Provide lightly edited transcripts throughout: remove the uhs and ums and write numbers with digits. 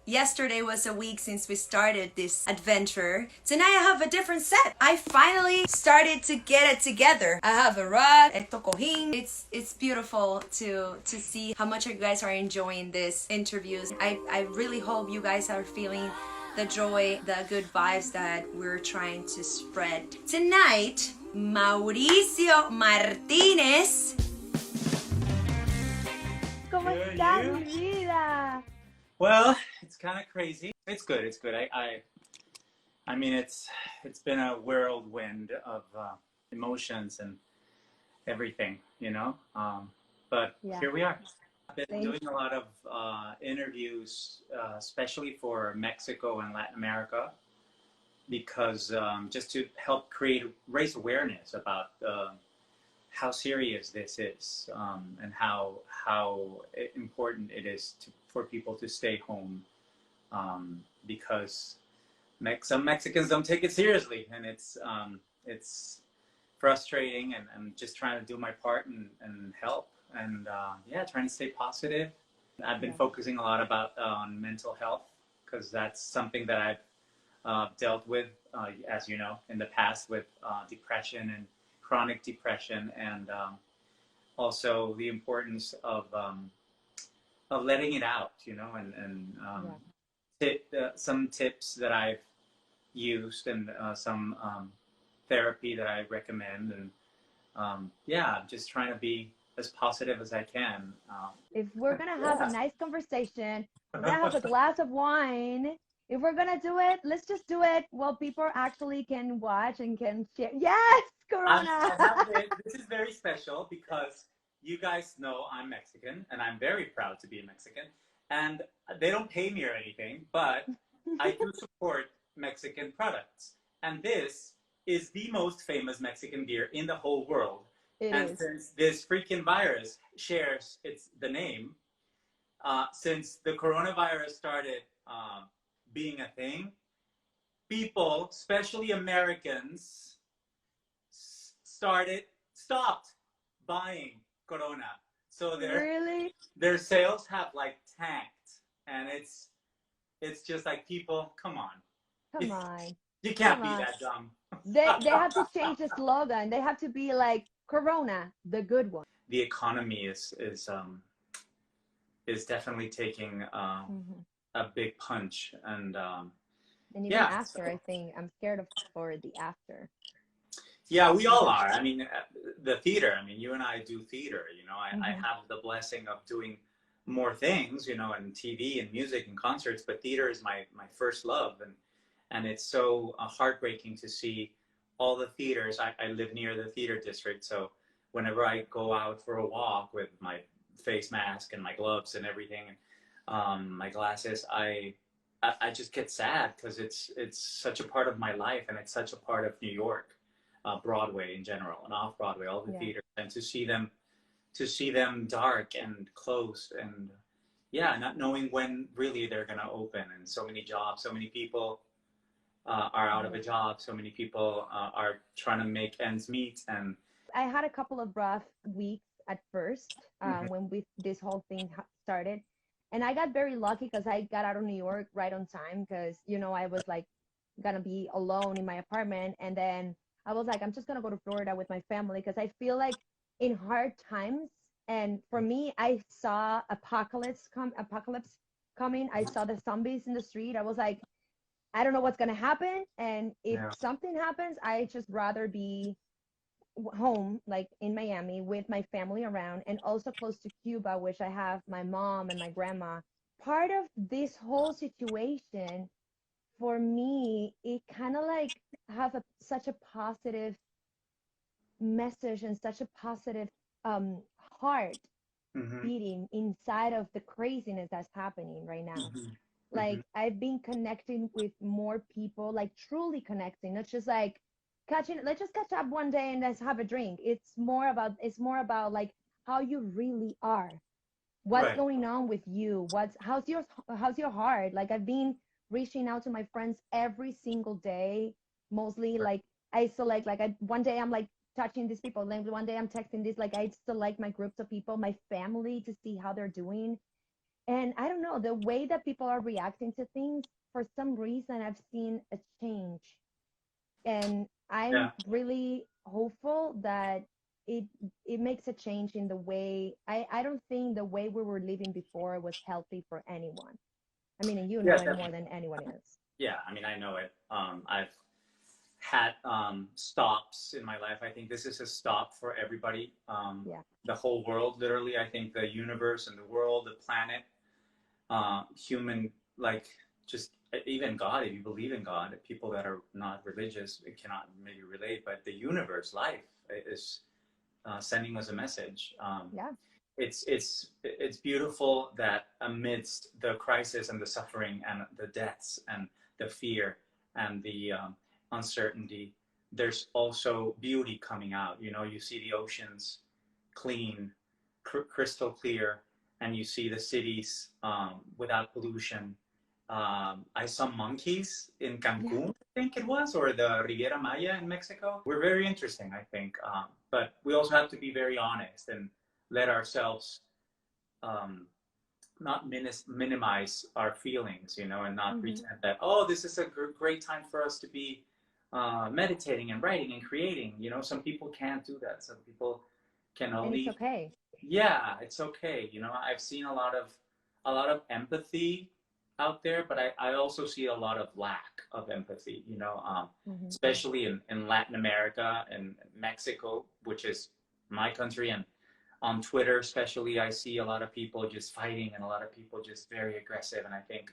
Yesterday was a week since we started this adventure. Tonight I have a different set. I finally started to get it together. I have a rug, esto cojín. It's beautiful to see how much you guys are enjoying this interviews. I really hope you guys are feeling the joy, the good vibes that we're trying to spread. Tonight, Mauricio Martinez. ¿Cómo Good, estás, you? mi vida? Well, it's kind of crazy. It's good. It's good. I mean, it's been a whirlwind of emotions and everything, you know. But Yeah, here we are. I've been same. doing a lot of interviews, especially for Mexico and Latin America, because just to help raise awareness about how serious this is, and how important it is for people to stay home, because some Mexicans don't take it seriously, and it's frustrating, and I'm just trying to do my part and help, and yeah, trying to stay positive. I've been Yeah, focusing a lot about on mental health because that's something that I've dealt with, as you know, in the past with depression and chronic depression, and also the importance of letting it out, you know, and yeah. some tips that I've used, and some therapy that I recommend, and yeah, I'm just trying to be as positive as I can. If we're gonna have a Yeah. nice conversation, we're gonna have a glass of wine. If we're gonna do it, let's just do it while people actually can watch and can share. Yes, Corona. I have this is very special because you guys know I'm Mexican, and I'm very proud to be a Mexican. And they don't pay me or anything, but I do support Mexican products. And this is the most famous Mexican beer in the whole world. It And is. since this freaking virus shares the name, since the coronavirus started being a thing, people, especially Americans, stopped buying Corona. So Really? their sales have like tanked, and it's just like, people, come on, Come on. you Come can't be on. that dumb. They have to change the slogan. They have to be like Corona, the good one. The economy is definitely taking Hmm. a big punch, and And even yeah, after, I so think I'm scared of for the after. yeah, we all Because are. I mean, the theater. I mean, you and I do theater. You know, I hmm have the blessing of doing more things. You know, and TV and music and concerts. But theater is my first love, and it's so heartbreaking to see all the theaters. I live near the theater district, so whenever I go out for a walk with my face mask and my gloves and everything, and my glasses, I just get sad because it's such a part of my life, and it's such a part of New York, Broadway in general, and off Broadway, all the yeah. theaters, and to see them dark and closed, and yeah, not knowing when really they're gonna open, and so many jobs, so many people are out of Yeah. a job, so many people are trying to make ends meet, and I had a couple of rough weeks at first mhm, when this whole thing started, and I got very lucky because I got out of New York right on time because I was like gonna be alone in my apartment, and then I was like, I'm just gonna go to Florida with my family because I feel like in hard times, and for me, I saw apocalypse coming. I saw the zombies in the street. I was like, I don't know what's gonna happen, and if yeah, something happens, I just rather be home, like in Miami, with my family around, and also close to Cuba, which I have my mom and my grandma. Part of this whole situation for me, it kind of like have such a positive message and such a positive heart hmm beating inside of the craziness that's happening right now. hmm hmm Like I've been connecting with more people, like truly connecting, not just like let's just catch up one day and let's have a drink. It's more about like how you really are. What's right, going on with you? How's your heart? Like I've been reaching out to my friends every single day, mostly right, like I select like one day I'm like touching these people, then one day I'm texting this, like I select my groups of people, my family to see how they're doing, And I don't know, the way that people are reacting to things, for some reason, I've seen a change. And Yeah. I'm really hopeful that it it makes a change in the way I don't think the way we were living before was healthy for anyone. I mean, and you Yeah, know it more definitely. than anyone else. Yeah, I mean, I know it. I've had stops in my life. I think this is a stop for everybody. Yeah. The whole world, literally. I think the universe and the world, the planet, human, like just even God, if you believe in God, people that are not religious it cannot maybe relate, but the universe, life is sending us a message. Yeah. It's beautiful that amidst the crisis and the suffering and the deaths and the fear and the uncertainty, there's also beauty coming out. You know, you see the oceans clean, crystal clear, and you see the cities without pollution. I saw monkeys in Yeah. Cancun, I think it was, or the Riviera Maya in Mexico. We're very interesting, I think. But we also have to be very honest and let ourselves um, not minimize our feelings, you know, and not Hmm. pretend that, oh, this is a great time for us to be meditating and writing and creating. You know, some people can't do that. Some people can And it's only, okay. yeah, it's okay. You know, I've seen a lot of empathy out there, but I also see a lot of lack of empathy, you know, Hmm. especially in Latin America and Mexico, which is my country. And on Twitter, especially, I see a lot of people just fighting and a lot of people just very aggressive. And I think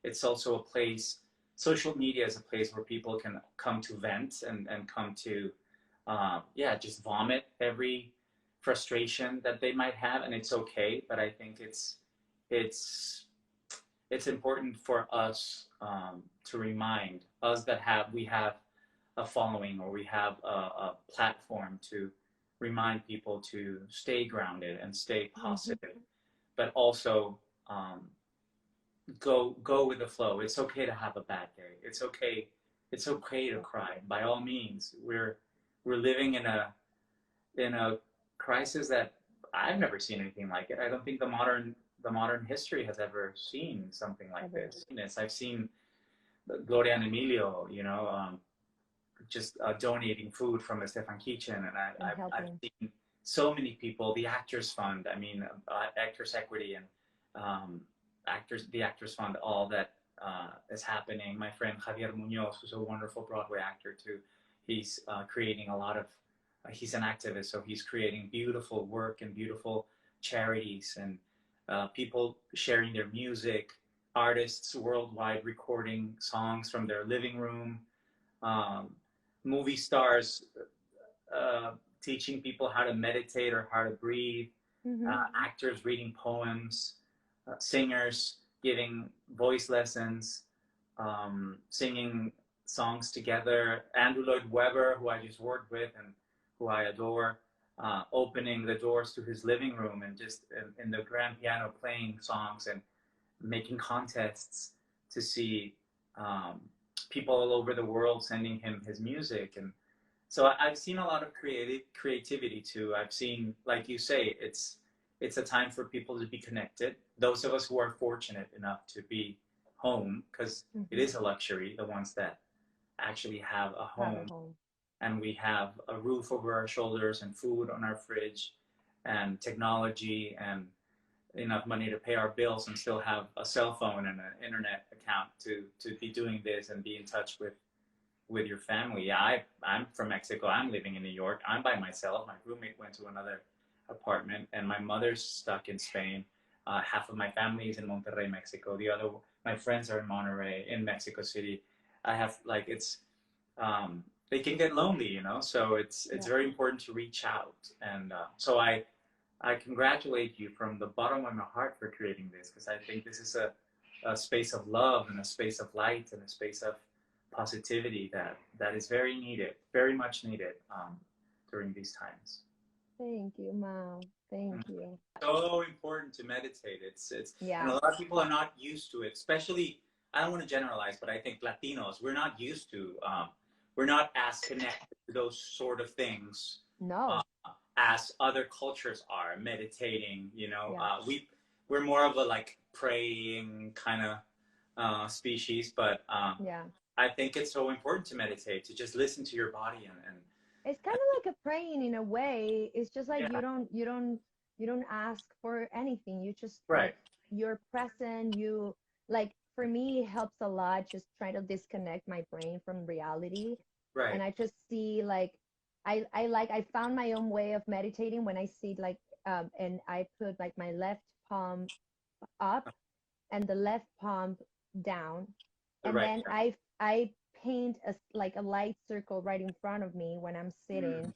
it's also a place, social media is a place where people can come to vent and come to, yeah, just vomit every frustration that they might have. And it's okay. But I think it's, it's important for us to remind us that we have a following or we have a platform to remind people to stay grounded and stay Hmm. positive, but also um, go with the flow. It's okay to have a bad day. It's okay. It's okay to cry. By all means, we're living in a crisis that I've never seen anything like it. I don't think the modern history has ever seen something like Ever. this. I've seen Gloria and Emilio, you know, just donating food from the Stefan Kitchen, and And I've helping. seen so many people. The Actors Fund, I mean, Actors Equity, and the Actors Fund, all that is happening. My friend Javier Munoz, who's a wonderful Broadway actor too, he's creating a lot of. He's an activist, so he's creating beautiful work and beautiful charities and people sharing their music, artists worldwide recording songs from their living room, um, movie stars uh, teaching people how to meditate or how to breathe, Hmm. actors reading poems, singers giving voice lessons, singing songs together. Andrew Lloyd Webber, who I just worked with and who I adore, opening the doors to his living room and just in the grand piano playing songs and making contests to see um, people all over the world sending him his music. And so I've seen a lot of creativity too. I've seen, like you say, it's a time for people to be connected. Those of us who are fortunate enough to be home, because it Hmm. is a luxury, the ones that actually have a Have a home home. and we have a roof over our shoulders and food on our fridge and technology and enough money to pay our bills and still have a cell phone and an internet account to be doing this and be in touch with your family. Yeah, I'm from Mexico. I'm living in New York. I'm by myself. My roommate went to another apartment, and my mother's stuck in Spain. Half of my family is in Monterrey, Mexico. My friends are in Monterrey, in Mexico City. I have like it's they can get lonely, you know. So it's Yeah. very important to reach out, and so I congratulate you from the bottom of my heart for creating this because I think this is a space of love and a space of light and a space of positivity that is very needed, very much needed during these times. Thank you, Mom. Thank you. So important to meditate. It's and a Yeah. lot of people are not used to it, especially I don't want to generalize, but I think Latinos we're not used to we're not as connected to those sort of things uh, No. as other cultures are meditating. You know, Yeah. we're more of a like praying kind of species, but Yeah. I think it's so important to meditate, to just listen to your body and It's kind of like a praying in a way. It's just like yeah, you don't ask for anything. You just right, like you're present. You like for me it helps a lot just trying to disconnect my brain from reality. right, And I just see like I found my own way of meditating when I see like and I put like my left palm up and the left palm down, and right, then right. I paint like a light circle right in front of me when I'm Mm, sitting,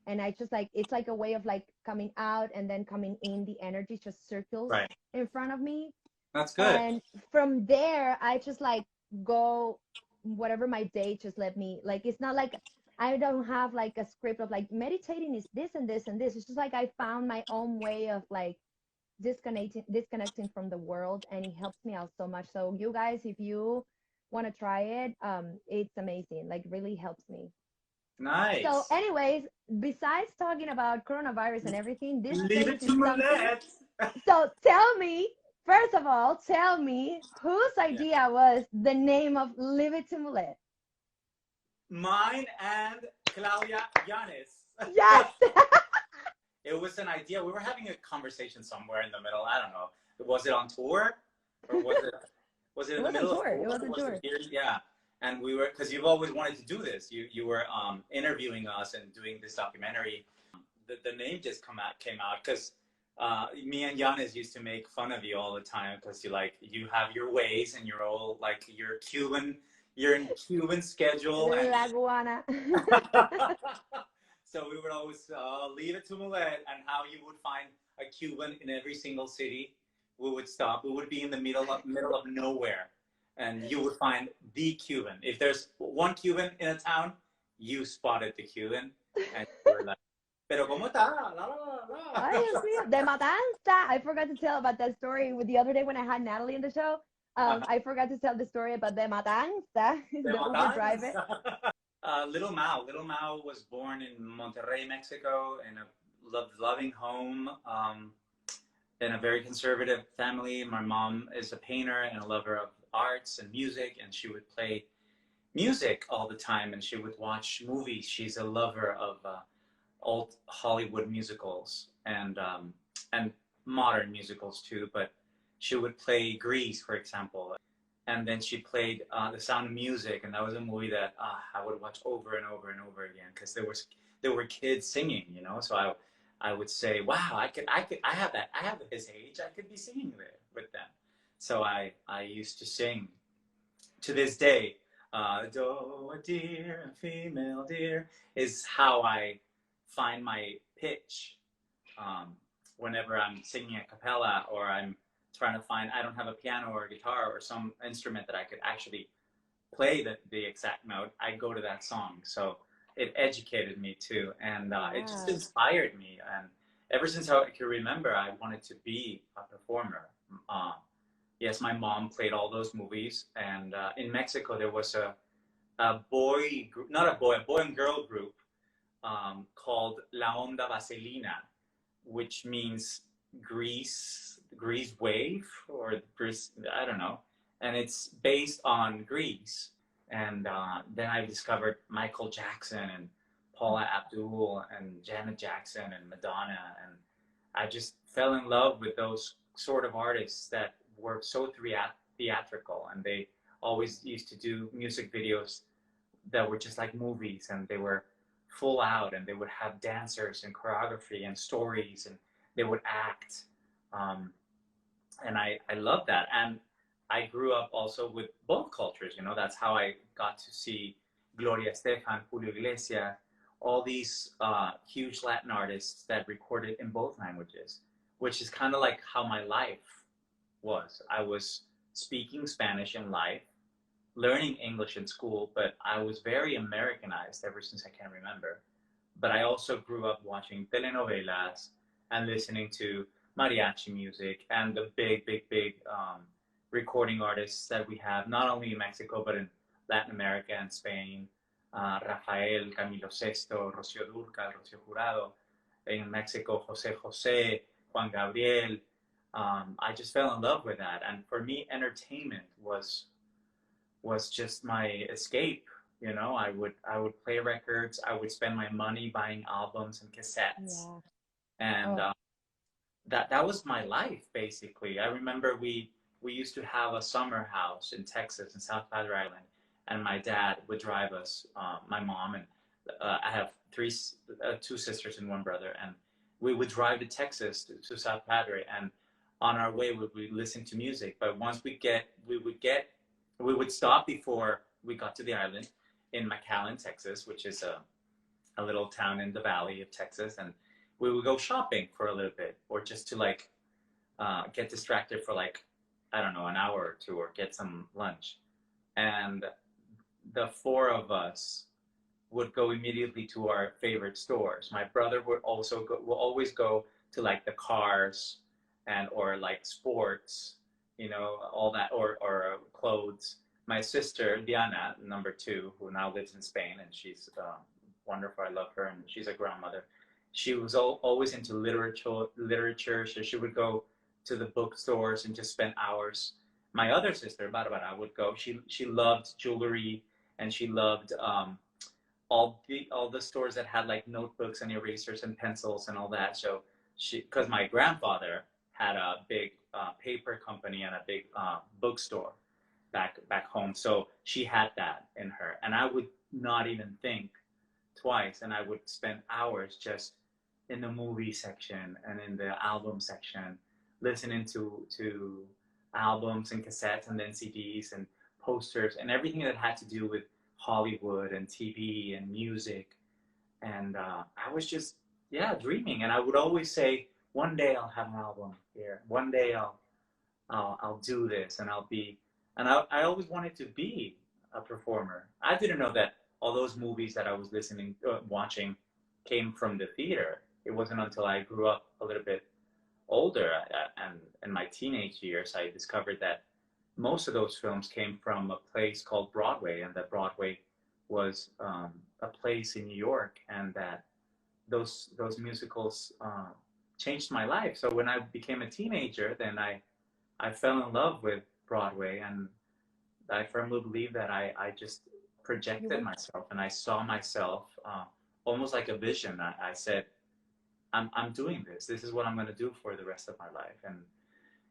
and I just like it's like a way of like coming out and then coming in. The energy just circles right. in front of me, That's good. and from there I just like go whatever my day just let me. Like it's not like I don't have like a script of like meditating is this and this and this. It's just like I found my own way of like disconnecting from the world, and it helps me out so much. So you guys, if you want to try it, it's amazing, like really helps me. So Nice. anyways, besides talking about coronavirus and everything, this Leave space it to is something. Mulet. So tell me, first of all, tell me whose Yeah. idea was the name of Live It to Mulet. Mine and Claudia Yanis. Yes. It was an idea. We were having a conversation somewhere in the middle. I don't know. Was it on tour, or was it It in the was on middle of tour, it tour? was on Was it tour. here? Yeah. And we were, because you've always wanted to do this. You were interviewing us and doing this documentary. The name just came out because me and Giannis used to make fun of you all the time because you have your ways and you're all like you're in Cuban schedule and La Guana. so we would always leave it to Mulet and how you would find a Cuban in every single city. We would stop. We would be in the middle of nowhere, and you would find the Cuban. If there's one Cuban in a town, you spotted the Cuban, and you were like, "Pero cómo está?" La, la, Ay, Dios la. mío. De Matanza. I forgot to tell about that story with the other day when I had Natalie in the show. I forgot to tell the story about De Matanza, De the Uber driver. Matanzas. Little Mao. Little Mao was born in Monterrey, Mexico, in a loving home, in a very conservative family. My mom is a painter and a lover of arts and music, and she would play music all the time, and she would watch movies. She's a lover of old Hollywood musicals and modern musicals too. But she would play Grease, for example, and then she played The Sound of Music, and that was a movie that I would watch over and over and over again because there were kids singing, So I would say, wow, I have his age, I could be singing there with them. So I used to sing to this day. Do a deer, a female deer is how I find my pitch whenever I'm singing a cappella or I'm trying to find, I don't have a piano or a guitar or some instrument that I could actually play the exact note, I go to that song. So it educated me too, and it just Wow. inspired me. And ever since I can remember, I wanted to be a performer. Yes, my mom played all those movies, and in Mexico there was a boy group, not a boy and girl group called La Onda Vaselina, which means Grease wave or Grease, I don't know, and it's based on Grease. And then I discovered Michael Jackson and Paula Abdul and Janet Jackson and Madonna, and I just fell in love with those sort of artists that were so theatrical, and they always used to do music videos that were just like movies, and they were full out, and they would have dancers and choreography and stories, and they would act. Um, and I love that. And I grew up also with both cultures. That's how I got to see Gloria Estefan, Julio Iglesias, all these huge Latin artists that recorded in both languages, which is kind of like how my life was. I was speaking Spanish in life, learning English in school, but I was very Americanized ever since I can remember. But I also grew up watching telenovelas and listening to mariachi music and the big, big, big recording artists that we have, not only in Mexico, but in Latin America and Spain. Rafael, Camilo Sesto, Rocío Dúrcal, Rocío Jurado. In Mexico, José José, Juan Gabriel, I just fell in love with that. And for me, entertainment was just my escape. You know, I would play records. I would spend my money buying albums and cassettes, Yeah. and Oh, that was my life basically. I remember we used to have a summer house in Texas in South Padre Island, and my dad would drive us, my mom and I have two sisters and one brother, and we would drive to Texas to South Padre, and on our way we would listen to music. But once we would stop before we got to the island in McAllen, Texas, which is a little town in the valley of Texas, and we would go shopping for a little bit, or just to like get distracted for like, I don't know, an hour or two, or get some lunch. And the four of us would go immediately to our favorite stores. My brother will always go to like the cars and or like sports, you know, all that, or clothes. My sister Diana, number two, who now lives in Spain, and she's wonderful. I love her, and she's a grandmother. She was always into literature, so she would go to the bookstores and just spend hours. My other sister, Barbara, would go. She loved jewelry, and she loved all the stores that had like notebooks and erasers and pencils and all that. So because my grandfather had a big paper company and a big bookstore back home, so she had that in her, and I would not even think twice, and I would spend hours just in the movie section and in the album section, listening to albums and cassettes and then CDs and posters and everything that had to do with Hollywood and TV and music. And I was just, yeah, dreaming. And I would always say, one day I'll have an album here. One day I'll do this, and I'll be. And I always wanted to be a performer. I didn't know that all those movies that I was watching, came from the theater. It wasn't until I grew up a little bit older, and in my teenage years, I discovered that most of those films came from a place called Broadway, and that Broadway was a place in New York, and that those musicals changed my life. So when I became a teenager, then I fell in love with Broadway, and I firmly believe that I just you projected went. myself, and I saw myself almost like a vision. I said, I'm doing this. This is what I'm going to do for the rest of my life. And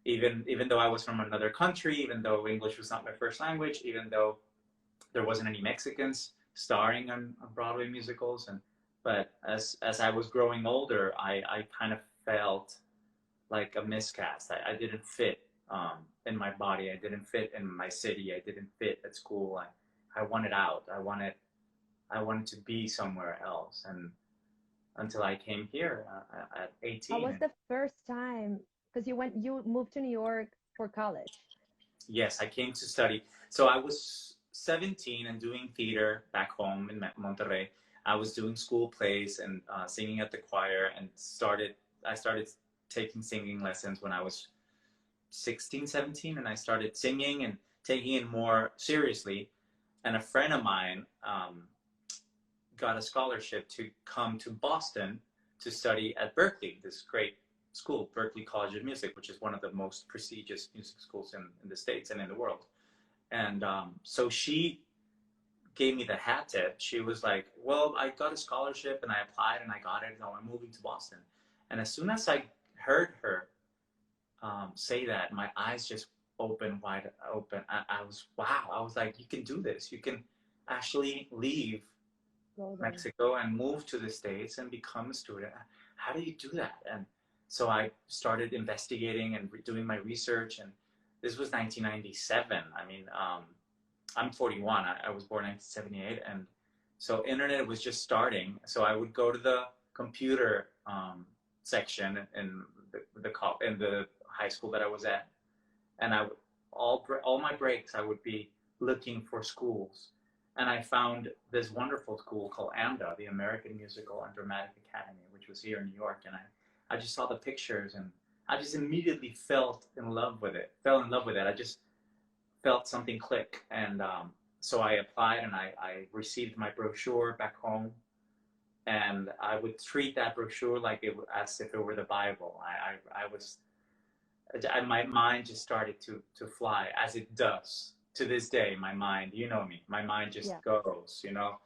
even though I was from another country, even though English was not my first language, even though there wasn't any Mexicans starring on Broadway musicals, but as I was growing older, I kind of felt like a miscast. I didn't fit in my body. I didn't fit in my city. I didn't fit at school. I wanted out. I wanted to be somewhere else. And until I came here at How was 18. the first time? Because you moved to New York for college. Yes, I came to study. So I was 17 and doing theater back home in Monterrey. I was doing school plays and singing at the choir, and I started taking singing lessons when I was 16, 17, and I started singing and taking it more seriously. And a friend of mine got a scholarship to come to Boston to study at Berkeley, this great school, Berkeley College of Music, which is one of the most prestigious music schools in the States and in the world. And so she gave me the hat tip. She was like, well, I got a scholarship and I applied and I got it. Now I'm moving to Boston. And as soon as I heard her say that, my eyes just opened wide open. I was, wow. I was like, you can do this. You can actually leave Mexico and move to the States and become a student. How do you do that? And so I started investigating and doing my research. And this was 1997. I mean, I'm 41. I was born in 1978. And so internet was just starting. So I would go to the computer section in the high school that I was at. And all my breaks, I would be looking for schools. And I found this wonderful school called AMDA, the American Musical and Dramatic Academy, which was here in New York. And I just saw the pictures, and I just immediately fell in love with it. I just felt something click. And so I applied, and I received my brochure back home. And I would treat that brochure like as if it were the Bible. I was my mind just started to fly, as it does to this day. My mind, you know me, my mind just Yeah. goes, you know.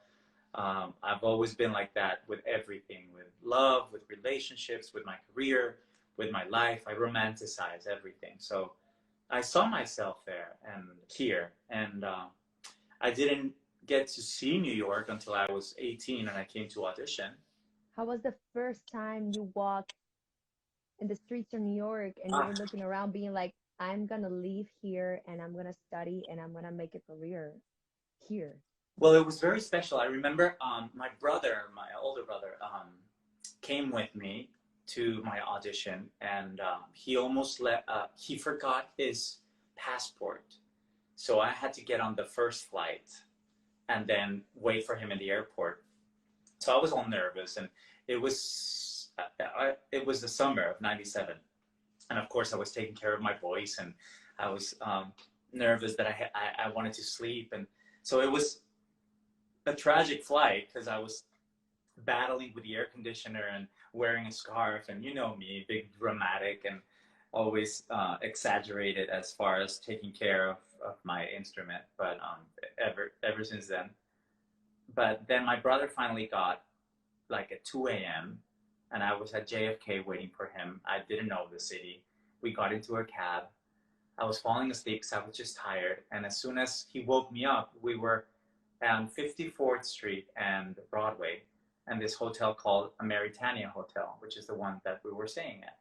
I've always been like that with everything, with love, with relationships, with my career, with my life. I romanticize everything. So I saw myself there and here, and I didn't get to see New York until I was 18 and I came to audition. How was the first time you walked in the streets of New York and you Ah, were looking around being like, I'm gonna leave here and I'm gonna study and I'm gonna make a career here? well, it was very special. I remember my brother, my older brother, came with me to my audition, and he almost he forgot his passport. So I had to get on the first flight and then wait for him in the airport. So I was all nervous, and it was the summer of '97, and of course I was taking care of my voice, and I was nervous that I wanted to sleep, and so it was a tragic flight because I was battling with the air conditioner and wearing a scarf, and you know me, big dramatic and always exaggerated as far as taking care of my instrument. But ever since then. But then my brother finally got like at 2 a.m. and I was at JFK waiting for him. I didn't know the city. We got into a cab. I was falling asleep because I was just tired. And as soon as he woke me up, we were on 54th Street and Broadway, and this hotel called Ameritania Hotel, which is the one that we were staying at,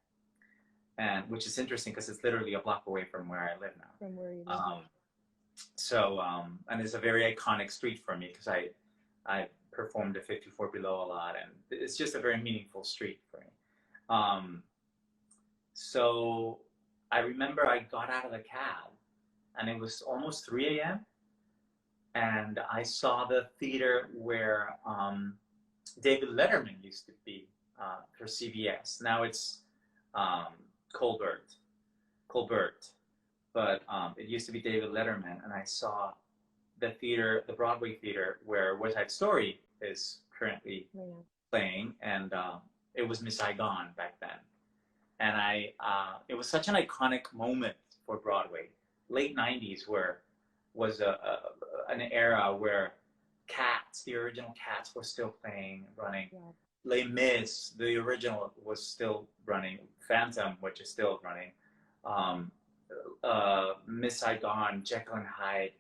and which is interesting because it's literally a block away from where I live now. From where you live? And it's a very iconic street for me because I performed at 54 Below a lot, and it's just a very meaningful street for me. Um, so I remember I got out of the cab, and it was almost 3 a.m. and I saw the theater where David Letterman used to be for CBS. Now it's um, Colbert, Colbert, but it used to be David Letterman, and I saw the theater, the Broadway theater where West Side Story is currently playing, and it was Miss Saigon back then, and it was such an iconic moment for Broadway. Late '90s, where was an era where Cats, the original Cats, was still playing, running. Yeah. Les Mis, the original, was still running. Phantom, which is still running. Um, Miss Saigon, Jekyll and Hyde.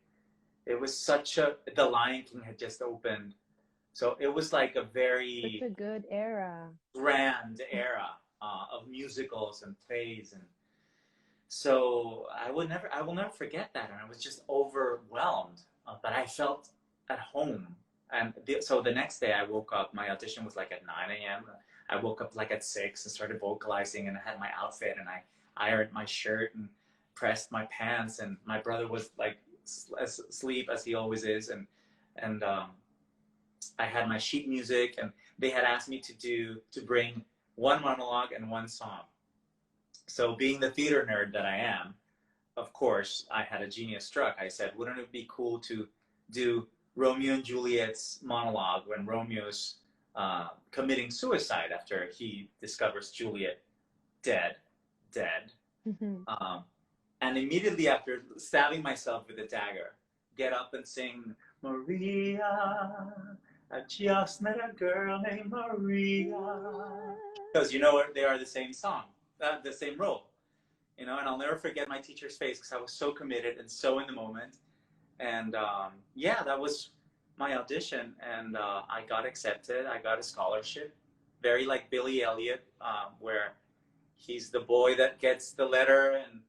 It was The Lion King had just opened. So it was like a very Such a good era. grand era of musicals and plays, and so I will never forget that. And I was just overwhelmed, but I felt at home. And so the next day I woke up. My audition was like at 9 a.m. I woke up like at 6 and started vocalizing, and I had my outfit, and I ironed my shirt and pressed my pants, and my brother was like asleep as he always is, and I had my sheet music, and they had asked me to bring one monologue and one song. So being the theater nerd that I am, of course, I had a genius struck. I said, wouldn't it be cool to do Romeo and Juliet's monologue when Romeo's committing suicide after he discovers Juliet dead. And immediately after stabbing myself with a dagger, get up and sing, Maria, I just met a girl named Maria. Because you know they are the same song, the same role. And I'll never forget my teacher's face because I was so committed and so in the moment. And yeah, that was my audition, and I got accepted. I got a scholarship, very like Billy Elliot, where he's the boy that gets the letter, and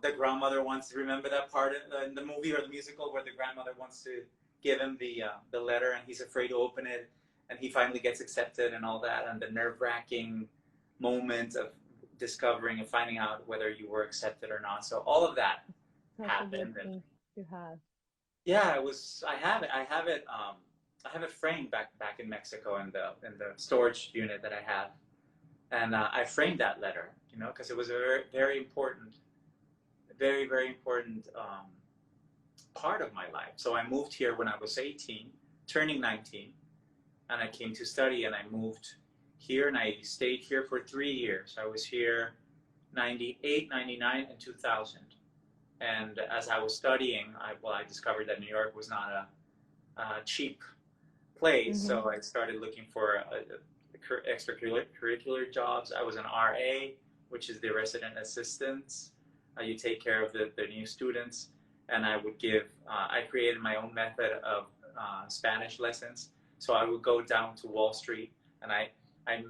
the grandmother wants to remember that part in the movie or the musical where the grandmother wants to give him the letter, and he's afraid to open it, and he finally gets accepted and all that, and the nerve-wracking moment of discovering and finding out whether you were accepted or not. So all of that happened. And to have. yeah, I have it. I have it framed back in Mexico in the storage unit that I have, and I framed that letter, because it was a very, very important, very, very important part of my life. So I moved here when I was 18, turning 19, and I came to study, and I moved here, and I stayed here for 3 years. I was here 98, 99, and 2000. And as I was studying, I discovered that New York was not a cheap place. Mm-hmm. So I started looking for extracurricular jobs. I was an RA, which is the resident assistants. You take care of the new students. And I would I created my own method of Spanish lessons. So I would go down to Wall Street and I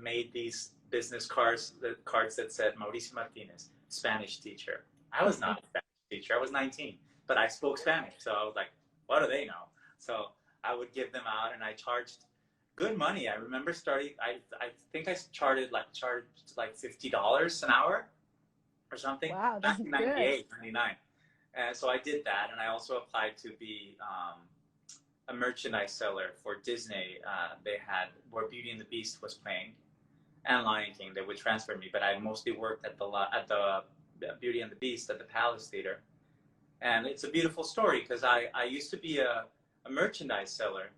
made these business cards, the cards that said Mauricio Martinez, Spanish teacher. I was not a Spanish teacher. I was 19, but I spoke Spanish. So I was like, what do they know? So I would give them out and I charged good money. I remember starting, I think I charged like $50 an hour or something. Wow, Back that's in good. 98, 99. And so I did that, and I also applied to be a merchandise seller for Disney. They had where Beauty and the Beast was playing, and Lion King. They would transfer me, but I mostly worked at the Beauty and the Beast at the Palace Theater, and it's a beautiful story because I used to be a merchandise seller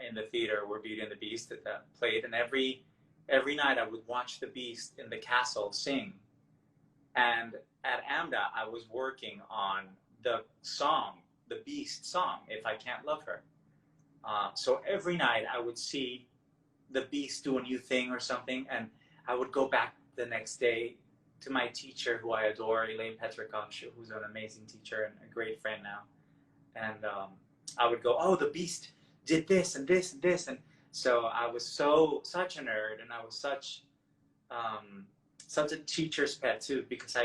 in the theater where Beauty and the Beast played, and every night I would watch the Beast in the castle sing, and at AMDA I was working on the song, the Beast song, If I Can't Love Her. So every night I would see the Beast do a new thing or something, and I would go back the next day to my teacher, who I adore, Elaine Petrikoff, who's an amazing teacher and a great friend now. And I would go, oh, the Beast did this and this and this. And so I was such a nerd, and I was such a teacher's pet too, because I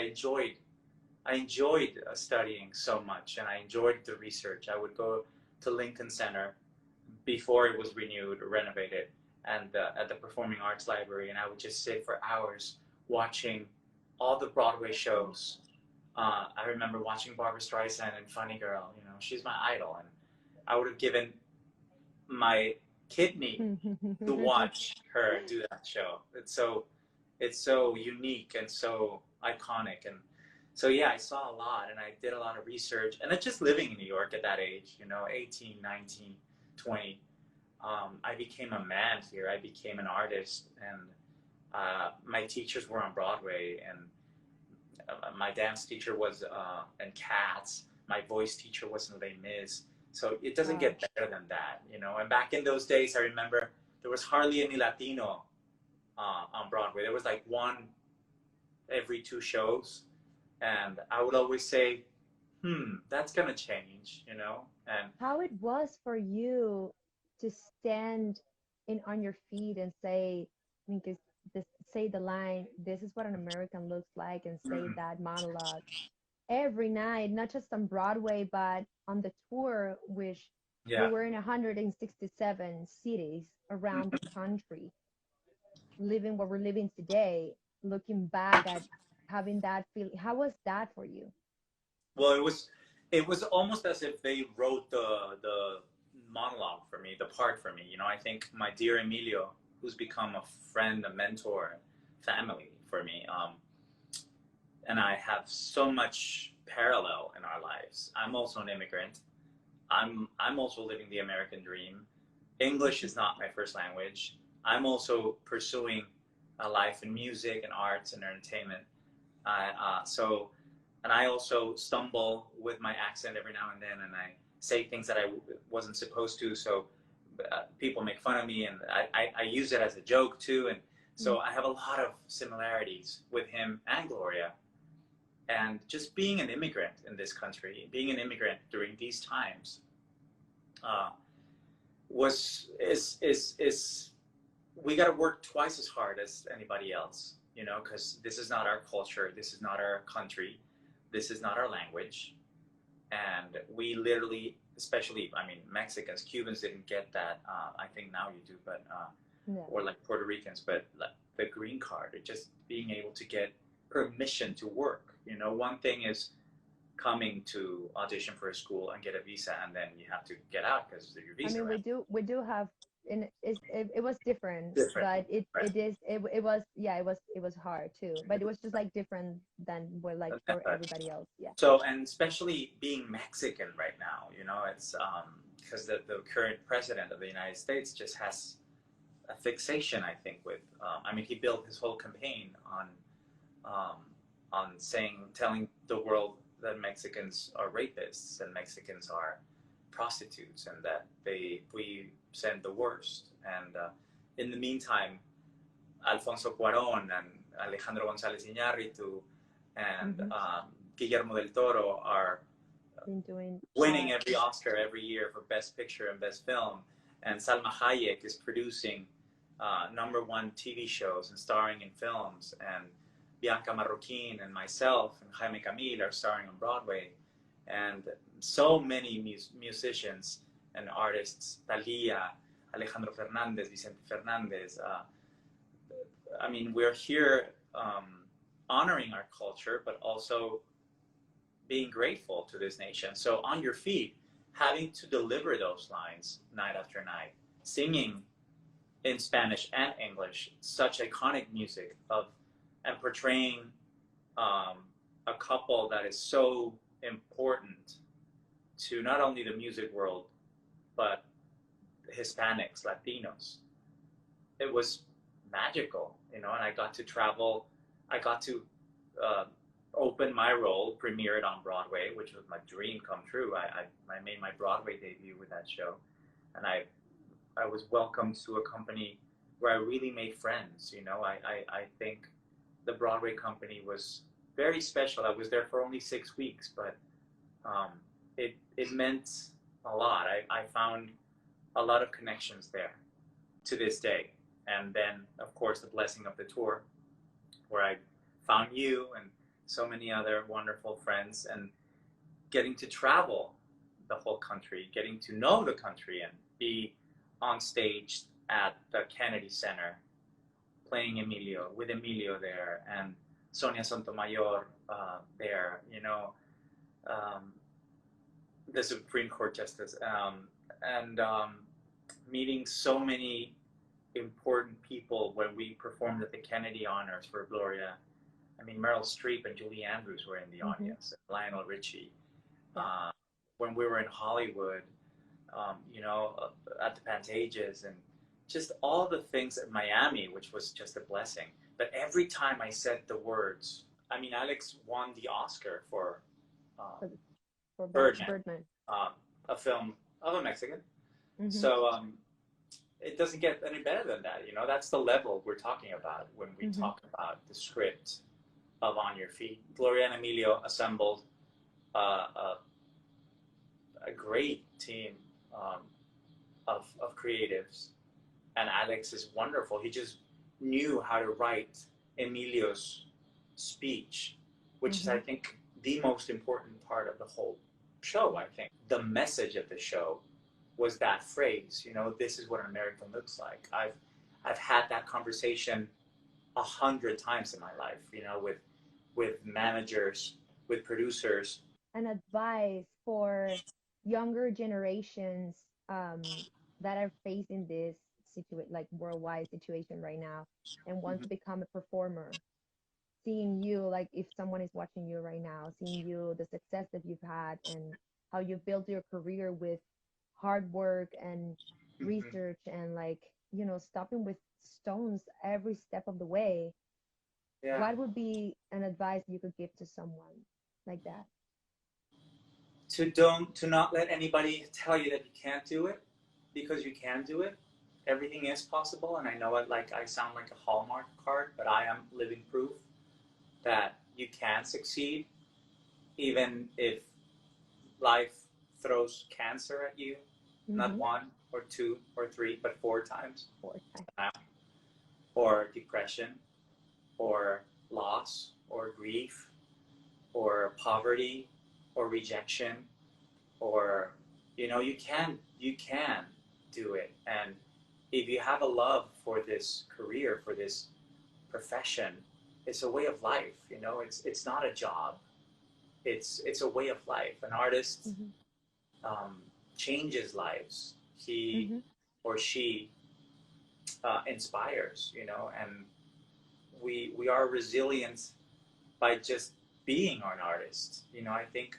enjoyed studying so much, and I enjoyed the research. I would go to Lincoln Center before it was renewed or renovated, and at the Performing Arts Library, and I would just sit for hours watching all the Broadway shows. I remember watching Barbra Streisand and Funny Girl. You know, she's my idol, and I would have given my kidney to watch her do that show. It's so unique and so iconic, and so yeah, I saw a lot, and I did a lot of research, and it's just living in New York at that age, 18, 19, 20. I became a man here. I became an artist, and my teachers were on Broadway, and my dance teacher was in Cats. My voice teacher was in Les Mis. So it doesn't get better than that, And back in those days, I remember there was hardly any Latino on Broadway. There was like one every 2 shows, and I would always say, that's gonna change, And How it was for you to stand on your feet and say, I mean, 'cause say the line, "This is what an American looks like," and say that monologue every night, not just on Broadway, but on the tour, which we were in 167 cities around the country, living what we're living today, looking back at having that feeling. How was that for you? Well, it was almost as if they wrote the monologue for me, the part for me. I think my dear Emilio, who's become a friend, a mentor, family for me, and I have so much parallel in our lives. I'm also an immigrant. I'm also living the American dream. English is not my first language. I'm also pursuing a life in music and arts and entertainment. And I also stumble with my accent every now and then, and I say things that I wasn't supposed to. So people make fun of me, and I use it as a joke too. And so I have a lot of similarities with him and Gloria. And just being an immigrant in this country, being an immigrant during these times, we got to work twice as hard as anybody else, because this is not our culture, this is not our country, this is not our language, and we literally, especially, I mean, Mexicans, Cubans didn't get that. I think now you do, but or like Puerto Ricans, but like the green card, or just being able to get permission to work. One thing is coming to audition for a school and get a visa, and then you have to get out because your visa. I mean, we do have, and it was different, but it was hard too, but it was just like different than like for everybody else. Yeah. So, and especially being Mexican right now, it's because the current president of the United States just has a fixation, I think, with I mean, he built his whole campaign on telling the world that Mexicans are rapists and Mexicans are prostitutes and that we send the worst. And in the meantime, Alfonso Cuarón and Alejandro González Iñárritu and Guillermo del Toro are winning every Oscar every year for Best Picture and Best Film. And Salma Hayek is producing #1 TV shows and starring in films. And Bianca Marroquín and myself and Jaime Camil are starring on Broadway. And so many musicians and artists, Thalía, Alejandro Fernández, Vicente Fernández. I mean, we're here honoring our culture, but also being grateful to this nation. So on your feet, having to deliver those lines night after night, singing in Spanish and English, such iconic music and portraying a couple that is so important to not only the music world, but Hispanics, Latinos. It was magical, and I got to travel. I got to open my role, premiere it on Broadway, which was my dream come true. I made my Broadway debut with that show, and I was welcomed to a company where I really made friends. I think the Broadway company was very special. I was there for only 6 weeks, but it meant a lot. I found a lot of connections there to this day. And then, of course, the blessing of the tour, where I found you and so many other wonderful friends, and getting to travel the whole country, getting to know the country and be on stage at the Kennedy Center, playing with Emilio there, and Sonia Sotomayor there, the Supreme Court Justice, and meeting so many important people when we performed at the Kennedy Honors for Gloria. I mean, Meryl Streep and Julie Andrews were in the audience, Lionel Richie. When we were in Hollywood, at the Pantages, and just all the things at Miami, which was just a blessing. But every time I said the words, I mean, Alex won the Oscar for Birdman, a film of a Mexican. So it doesn't get any better than that. That's the level we're talking about when we talk about the script of On Your Feet. Gloria and Emilio assembled a great team of creatives, and Alex is wonderful. He just knew how to write Emilio's speech, which is, I think, the most important part of the whole show. I think the message of the show was that phrase, this is what an American looks like. I've had that conversation 100 times in my life, with managers, with producers. An advice for younger generations that are facing this worldwide situation right now and want to become a performer, seeing you, like if someone is watching you right now, seeing you, the success that you've had and how you've built your career with hard work and research and stopping with stones every step of the way. What would be an advice you could give to someone like that? To not let anybody tell you that you can't do it, because you can do it. Everything is possible, and I know it I sound like a Hallmark card, but I am living proof that you can succeed, even if life throws cancer at you, not 1 or 2 or 3, but 4 times. 4 times. Or depression, or loss, or grief, or poverty, or rejection, or you can do it. And if you have a love for this career, for this profession, it's a way of life. It's not a job. It's a way of life. An artist changes lives. He or she inspires. And we are resilient by just being an artist. I think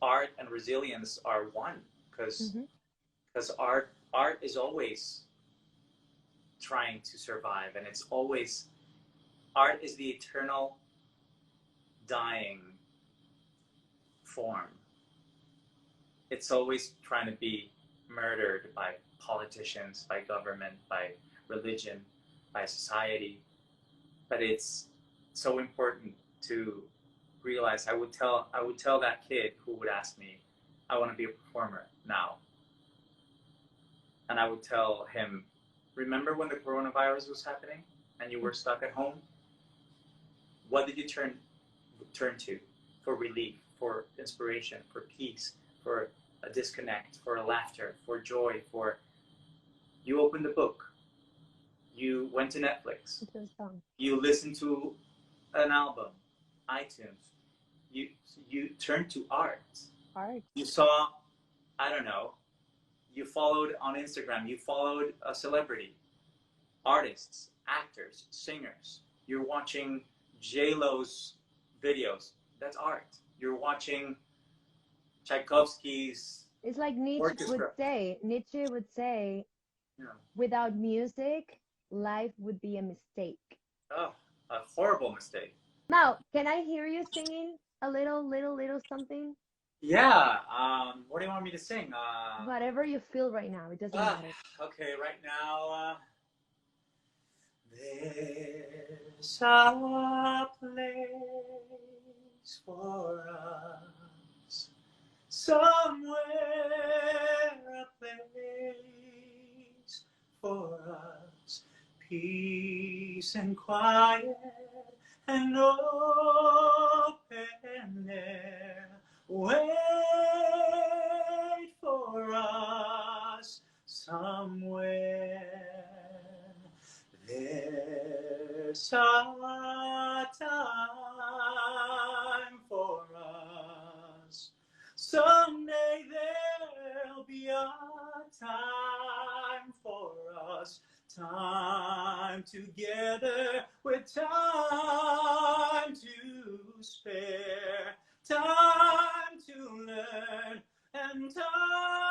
art and resilience are one, because art is always trying to survive, and art is the eternal dying form. It's always trying to be murdered by politicians, by government, by religion, by society. But it's so important to realize. I would tell that kid who would ask me, I want to be a performer now. And I would tell him, remember when the coronavirus was happening and you were stuck at home? What did you turn to for relief, for inspiration, for peace, for a disconnect, for a laughter, for joy, for you opened a book, you went to Netflix, you listened to an album, iTunes, you turned to art. You saw, I don't know, you followed on Instagram, you followed a celebrity, artists, actors, singers. You're watching J-Lo's videos. That's art. You're watching Tchaikovsky's It's like Nietzsche orchestra. would say, Yeah. without music, life would be a mistake. Oh, a horrible mistake. Now, can I hear you singing a little something? Yeah. What do you want me to sing? Whatever you feel right now, it doesn't matter. Okay, right now. There's a place for us somewhere, a place for us, peace and quiet and open air. Wait for us somewhere. There's a time for us. Someday there'll be a time for us. Time together with time to spare. Time to learn and time